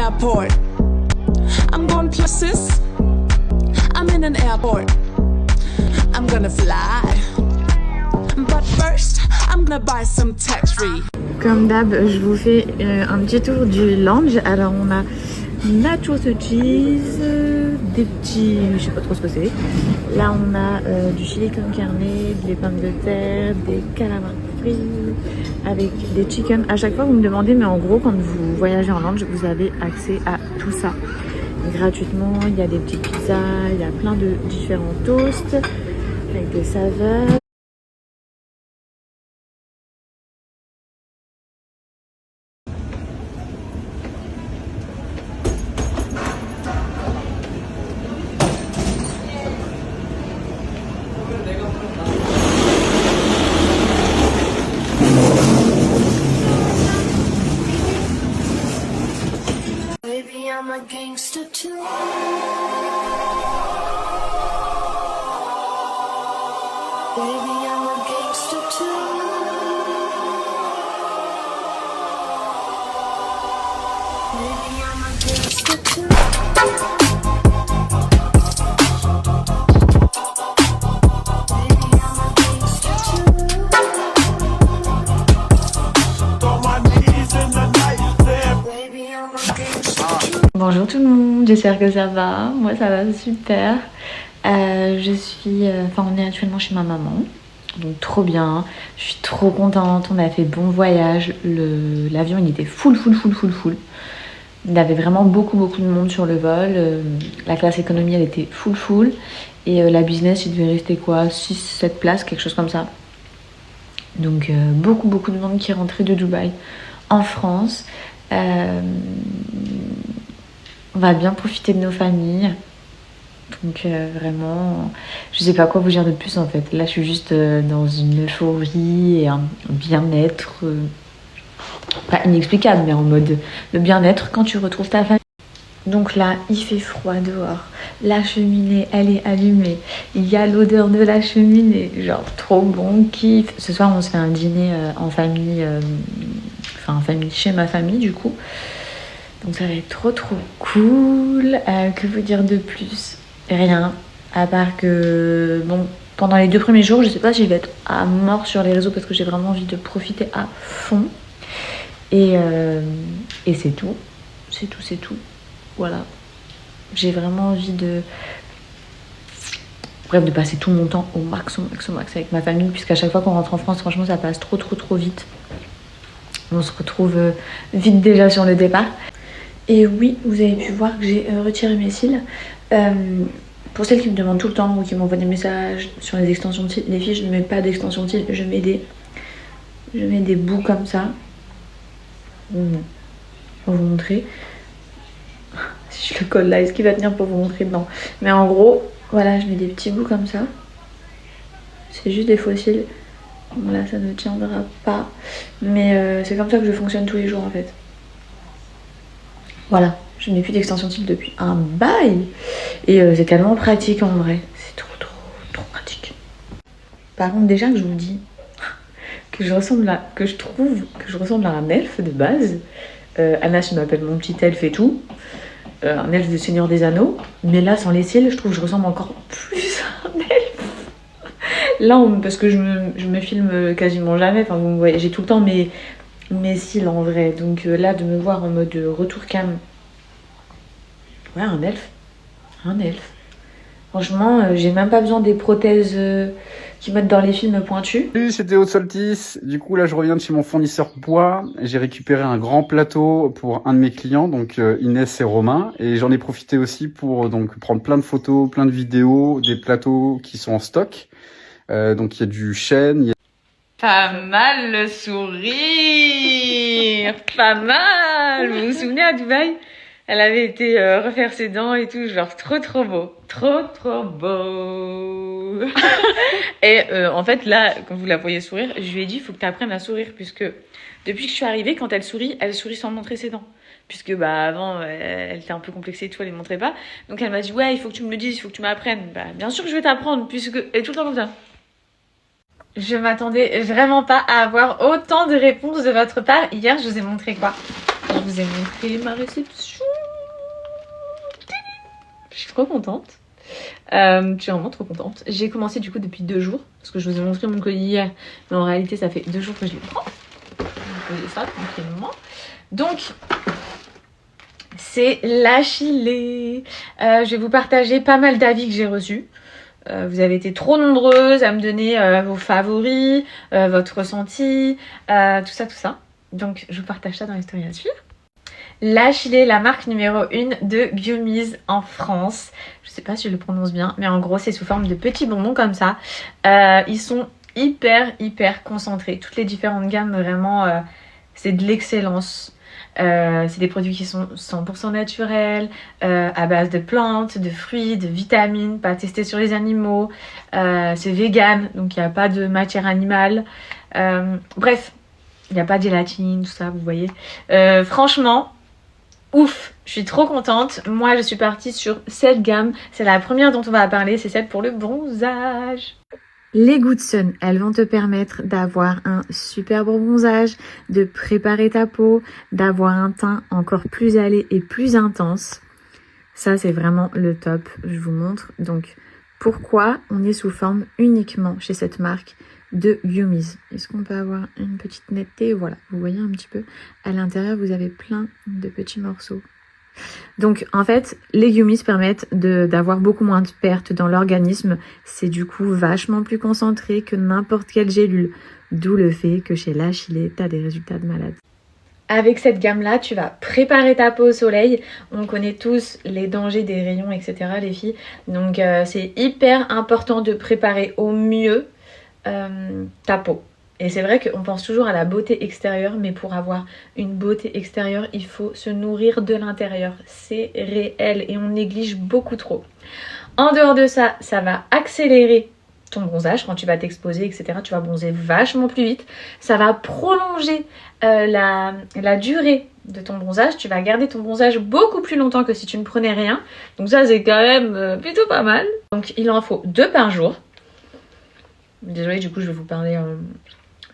airport. I'm going places. I'm in an airport. I'm gonna fly. But first, I'm gonna buy some tax-free. Comme d'hab, je vous fais un petit tour du lounge. Alors on a nachos cheese, des petits, je sais pas trop ce que c'est. Là on a du chili con carne, des pommes de terre, des calamars frits avec des chicken. À chaque fois vous me demandez, mais en gros quand vous voyagez en lounge, vous avez accès à tout ça gratuitement. Il y a des petites pizzas, il y a plein de différents toasts avec des saveurs. Baby, I'm a gangster too. Baby, I'm a gangster too. Baby, I'm a gangster too. Baby, I'm a gangster too. On my knees in the night, there. Baby, I'm a gangster too. Bonjour tout le monde, j'espère que ça va. Moi ça va super. On est actuellement chez ma maman, donc trop bien. Je suis trop contente. On a fait bon voyage. L'avion il était full. Il y avait vraiment beaucoup de monde sur le vol. La classe économie elle était full. Et la business il devait rester quoi, 6-7 places, quelque chose comme ça. Donc beaucoup de monde qui est rentré de Dubaï en France. On va bien profiter de nos familles. Donc vraiment, je sais pas quoi vous dire de plus en fait. Là je suis juste dans une euphorie et un bien-être, pas inexplicable, mais en mode le bien-être quand tu retrouves ta famille. Donc là il fait froid dehors, la cheminée elle est allumée, il y a l'odeur de la cheminée, genre trop bon kiff. Ce soir on se fait un dîner en famille, en famille chez ma famille du coup. Donc ça va être trop cool. Que vous dire de plus? Rien, à part que bon, pendant les 2 premiers jours, je sais pas si je vais être à mort sur les réseaux parce que j'ai vraiment envie de profiter à fond. Et c'est tout. C'est tout. Voilà. J'ai vraiment envie de passer tout mon temps au max avec ma famille, puisqu'à chaque fois qu'on rentre en France, franchement, ça passe trop vite. On se retrouve vite déjà sur le départ. Et oui, vous avez pu voir que j'ai retiré mes cils. Pour celles qui me demandent tout le temps ou qui m'envoient des messages sur les extensions de cils, les filles, je ne mets pas d'extensions de cils, je mets des bouts comme ça. Je vais vous montrer. Si je le colle là, est-ce qu'il va tenir pour vous montrer? Non. Mais en gros, voilà, je mets des petits bouts comme ça. C'est juste des faux cils. Bon, là, ça ne tiendra pas. Mais c'est comme ça que je fonctionne tous les jours en fait. Voilà, je n'ai plus d'extension de cils depuis un bail. Et c'est tellement pratique en vrai. C'est trop pratique. Par contre, déjà que je vous dis que je trouve que je ressemble à un elfe de base. Anas m'appelle mon petit elfe et tout. Un elfe de Seigneur des Anneaux. Mais là, sans les cils, je trouve que je ressemble encore plus à un elfe. Là, parce que je me filme quasiment jamais. Enfin, vous me voyez, j'ai tout le temps mes cils en vrai. Donc là, de me voir en mode retour cam. Ouais, un elfe. Franchement, j'ai même pas besoin des prothèses qu'ils mettent dans les films pointus. Salut, c'était Haute Soltis. Du coup, là, je reviens de chez mon fournisseur bois. J'ai récupéré un grand plateau pour un de mes clients, donc Inès et Romain. Et j'en ai profité aussi pour donc prendre plein de photos, plein de vidéos, des plateaux qui sont en stock. Donc, il y a du chêne. Pas mal le sourire. Pas mal. Vous vous souvenez à Dubaï? Elle avait été refaire ses dents et tout, genre trop beau. Trop beau. Et en fait, là, quand vous la voyez sourire, je lui ai dit, il faut que tu apprennes à sourire, puisque depuis que je suis arrivée, quand elle sourit sans montrer ses dents. Puisque avant, elle était un peu complexée et tout, elle ne montrait pas. Donc elle m'a dit, ouais, il faut que tu me le dises, il faut que tu m'apprennes. Bah, bien sûr que je vais t'apprendre, puisque elle est tout le temps comme ça. Je m'attendais vraiment pas à avoir autant de réponses de votre part. Hier, je vous ai montré quoi? Je vous ai montré ma réception. trop contente. Je suis vraiment trop contente. J'ai commencé du coup depuis 2 jours, parce que je vous ai montré mon colis hier, mais en réalité ça fait 2 jours que je les prends. Je vais poser ça tranquillement. Donc, c'est l'Achillée. Je vais vous partager pas mal d'avis que j'ai reçus. Vous avez été trop nombreuses à me donner vos favoris, votre ressenti, tout ça. Donc, je vous partage ça dans les stories à suivre. L'Achillée, la marque numéro 1 de Gummies en France. Je sais pas si je le prononce bien, mais en gros, c'est sous forme de petits bonbons comme ça. Ils sont hyper concentrés. Toutes les différentes gammes, vraiment, c'est de l'excellence. C'est des produits qui sont 100% naturels, à base de plantes, de fruits, de vitamines, pas testés sur les animaux. C'est vegan, donc il n'y a pas de matière animale. Bref, il n'y a pas de gélatine, tout ça, vous voyez. Franchement, ouf, je suis trop contente. Moi, je suis partie sur cette gamme. C'est la première dont on va parler, c'est celle pour le bronzage. Les Good Sun, elles vont te permettre d'avoir un super bronzage, de préparer ta peau, d'avoir un teint encore plus allé et plus intense. Ça, c'est vraiment le top, je vous montre. Donc, pourquoi on est sous forme uniquement chez cette marque de Gummies? Est-ce qu'on peut avoir une petite netteté? Voilà, vous voyez un petit peu. À l'intérieur, vous avez plein de petits morceaux. Donc en fait, les Gummies permettent d'avoir beaucoup moins de pertes dans l'organisme. C'est du coup vachement plus concentré que n'importe quelle gélule. D'où le fait que chez l'Achillée, tu as des résultats de malade. Avec cette gamme-là, tu vas préparer ta peau au soleil. On connaît tous les dangers des rayons, etc. les filles. Donc c'est hyper important de préparer au mieux ta peau. Et c'est vrai qu'on pense toujours à la beauté extérieure, mais pour avoir une beauté extérieure, il faut se nourrir de l'intérieur. C'est réel et on néglige beaucoup trop. En dehors de ça, ça va accélérer ton bronzage quand tu vas t'exposer, etc. Tu vas bronzer vachement plus vite. Ça va prolonger la durée de ton bronzage. Tu vas garder ton bronzage beaucoup plus longtemps que si tu ne prenais rien. Donc ça, c'est quand même plutôt pas mal. Donc il en faut 2 par jour. Désolée, du coup, je vais vous parler...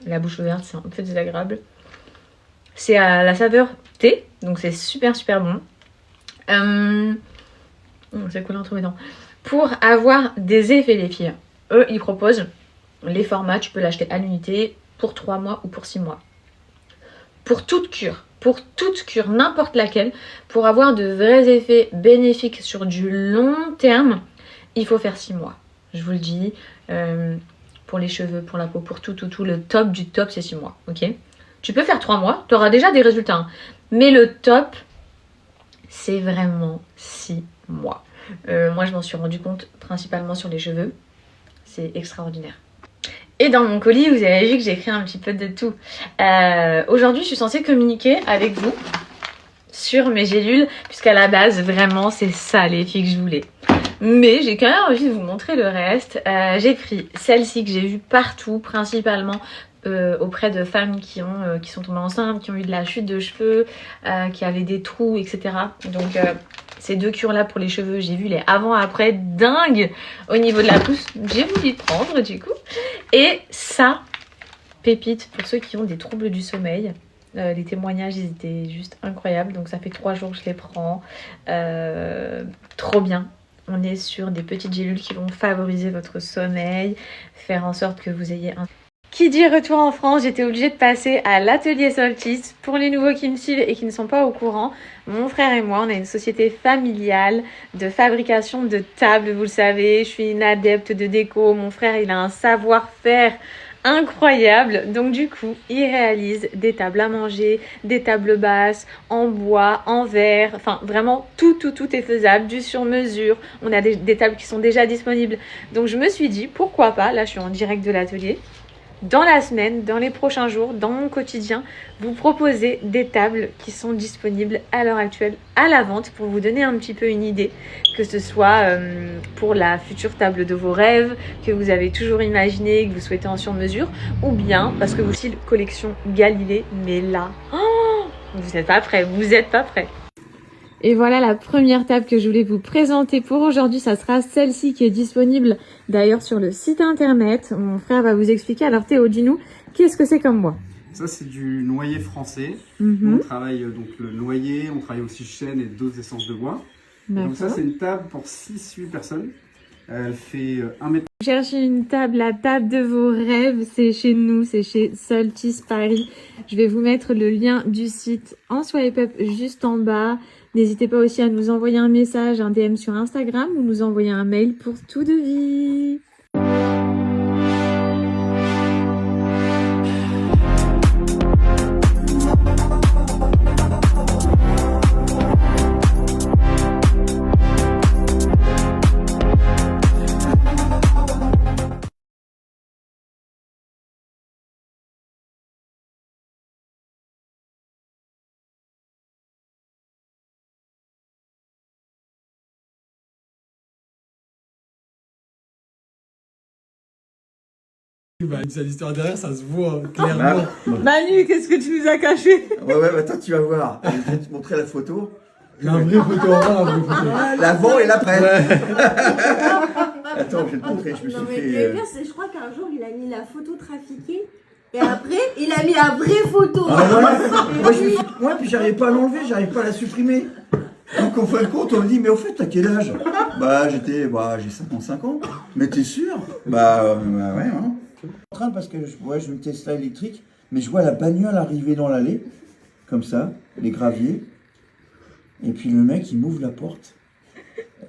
la bouche ouverte, c'est un peu désagréable. C'est à la saveur thé, donc c'est super bon. C'est coulé entre mes dents. Pour avoir des effets, les filles, eux, ils proposent les formats. Tu peux l'acheter à l'unité pour 3 mois ou pour 6 mois. Pour toute cure, n'importe laquelle, pour avoir de vrais effets bénéfiques sur du long terme, il faut faire 6 mois. Je vous le dis. Pour les cheveux, pour la peau, pour tout, le top du top, c'est 6 mois, ok? Tu peux faire 3 mois, tu auras déjà des résultats. Hein. Mais le top, c'est vraiment 6 mois. Moi, je m'en suis rendu compte principalement sur les cheveux. C'est extraordinaire. Et dans mon colis, vous avez vu que j'ai écrit un petit peu de tout. Aujourd'hui, je suis censée communiquer avec vous sur mes gélules, puisqu'à la base, vraiment, c'est ça les filles que je voulais. Mais j'ai quand même envie de vous montrer le reste. J'ai pris celle-ci que j'ai vue partout, principalement auprès de femmes qui sont tombées enceintes, qui ont eu de la chute de cheveux, qui avaient des trous, etc. Donc ces 2 cures-là pour les cheveux, j'ai vu les avant-après dingues au niveau de la pousse. J'ai voulu prendre du coup. Et ça, pépite pour ceux qui ont des troubles du sommeil. Les témoignages, ils étaient juste incroyables. Donc ça fait 3 jours que je les prends. Trop bien. On est sur des petites gélules qui vont favoriser votre sommeil, faire en sorte que vous ayez un... Qui dit retour en France, j'étais obligée de passer à l'atelier Solstice. Pour les nouveaux qui me suivent et qui ne sont pas au courant, mon frère et moi, on a une société familiale de fabrication de tables, vous le savez. Je suis une adepte de déco, mon frère il a un savoir-faire incroyable. Donc du coup, il réalise des tables à manger, des tables basses, en bois, en verre, enfin vraiment tout est faisable, du sur-mesure. On a des tables qui sont déjà disponibles. Donc je me suis dit, pourquoi pas, là je suis en direct de l'atelier, dans la semaine, dans les prochains jours, dans mon quotidien, vous proposer des tables qui sont disponibles à l'heure actuelle à la vente pour vous donner un petit peu une idée, que ce soit pour la future table de vos rêves, que vous avez toujours imaginé, que vous souhaitez en sur-mesure, ou bien parce que vous aussi collection Galilée, mais là, vous n'êtes pas prêts, Et voilà la première table que je voulais vous présenter pour aujourd'hui. Ça sera celle-ci qui est disponible d'ailleurs sur le site internet. Mon frère va vous expliquer. Alors Théo, dis-nous, qu'est-ce que c'est comme bois? Ça, c'est du noyer français. On travaille donc le noyer, on travaille aussi chêne et d'autres essences de bois. Donc ça, D'accord. c'est une table pour 6-8 personnes. Elle fait 1 mètre. Cherchez une table, la table de vos rêves, c'est chez nous, c'est chez Soltis Paris. Je vais vous mettre le lien du site en swipe up juste en bas. N'hésitez pas aussi à nous envoyer un message, un DM sur Instagram ou nous envoyer un mail pour tout devis. Bah, c'est l'histoire derrière, ça se voit clairement. Manu, qu'est-ce que tu nous as caché? Ouais, attends, tu vas voir. Je vais te montrer la photo. La vraie photo avant, la vraie photo. L'avant et l'après. Attends, je vais te montrer. Je me Non, suis mais fait. le pire, c'est je crois qu'un jour il a mis la photo trafiquée et après il a mis la vraie photo. Moi, puis j'arrive pas à l'enlever, j'arrive pas à la supprimer. Donc, en fin de compte, on me dit, mais au fait, t'as quel âge? J'ai 55 ans. Mais t'es sûr? Ouais, hein. Je suis en train parce que je me Tesla électrique, mais je vois la bagnole arriver dans l'allée, comme ça, les graviers. Et puis le mec, il m'ouvre la porte.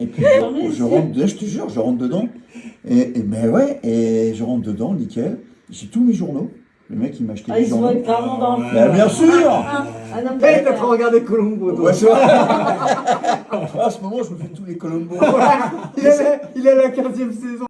Et puis je rentre dedans, je te jure, je rentre dedans. Et je rentre dedans, nickel. J'ai tous mes journaux. Le mec, il m'a acheté des journaux. Bien sûr! T'as trop regardé Colombo. Ouais, c'est vrai. À ce moment, je me fais tous les Colombo. Il est à la 15e saison.